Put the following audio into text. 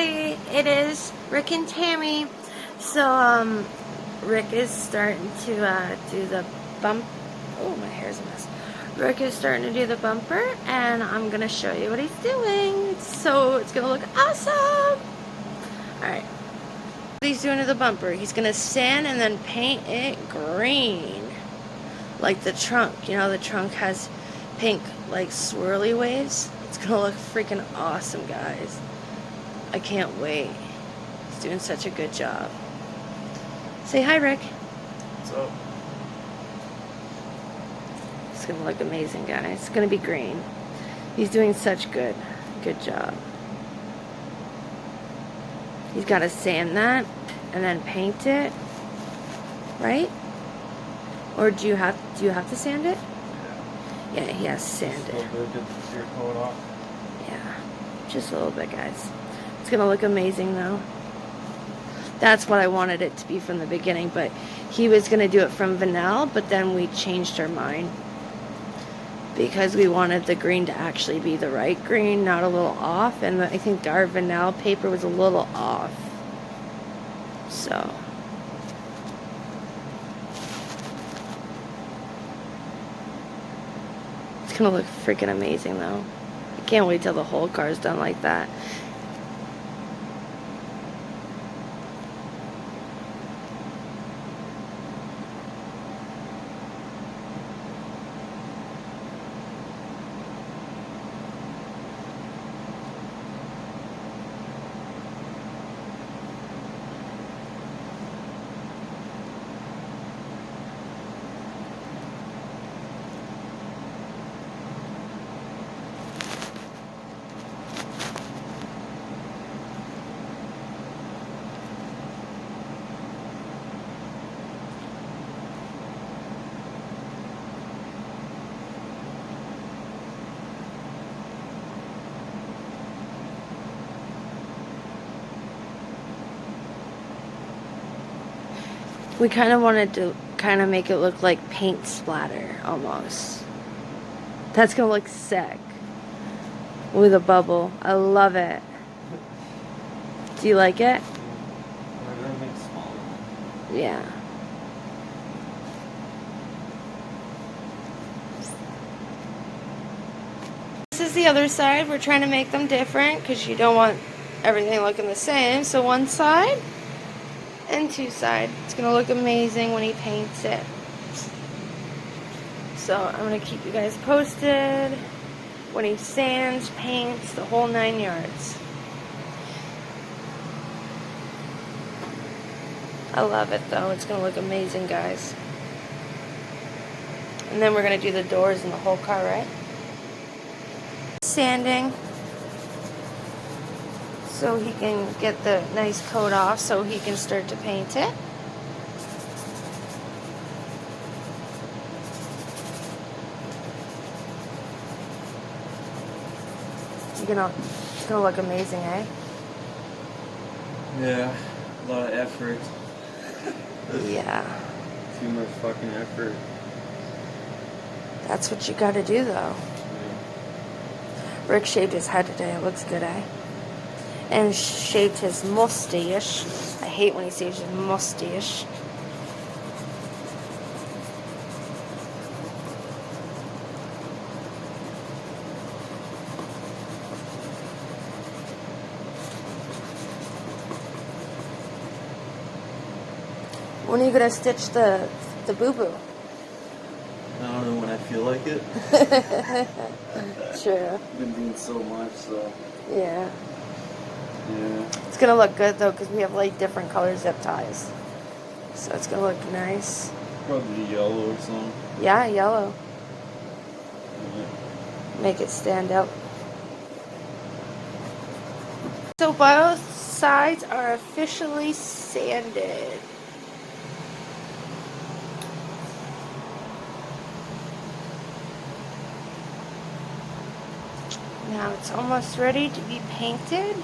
everybody, it is Rick and Tammy. So Rick is starting to do the bump. Oh, my hair's a mess. Rick is starting to do the bumper, and I'm gonna show you what he's doing. So it's gonna look awesome. Alright, what he's doing to the bumper, he's gonna sand and then paint it green, like the trunk. You know, the trunk has pink like swirly waves. It's gonna look freaking awesome, guys. I can't wait. He's doing such a good job. Say hi, Rick. What's up? It's gonna look amazing, guys. It's gonna be green. He's doing such good job. He's gotta sand that and then paint it, right? Or do you have to sand it? Yeah, he has to sand it. A little bit, get the clear coat off. Yeah, just a little bit, guys. It's gonna look amazing, though. That's what I wanted it to be from the beginning, but he was gonna do it from Vanille, but then we changed our mind because we wanted the green to actually be the right green, not a little off, and I think our Vanille paper was a little off. So it's gonna look freaking amazing, though. I can't wait till the whole car's done like that. We kind of wanted to kind of make it look like paint splatter, almost. That's going to look sick. With a bubble. I love it. Do you like it? Yeah. This is the other side. We're trying to make them different because you don't want everything looking the same. So one side and two side. It's gonna look amazing when he paints it. So I'm gonna keep you guys posted when he sands, paints, the whole 9 yards. I love it, though. It's gonna look amazing, guys. And then we're gonna do the doors and the whole car, right? Sanding, so he can get the nice coat off so he can start to paint it. It's gonna look amazing, eh? Yeah, a lot of effort. Yeah. Too much fucking effort. That's what you gotta do, though. Yeah. Rick shaved his head today. It looks good, eh? And shaved his mustache. I hate when he shaves his mustache. When are you gonna stitch the boo-boo? I don't know, when I feel like it. True. I've been doing so much, so. Yeah. Yeah. It's gonna look good, though, because we have like different color zip ties. So it's gonna look nice. Probably yellow or something. Yeah, yellow. Yeah. Make it stand out. So both sides are officially sanded. Now it's almost ready to be painted.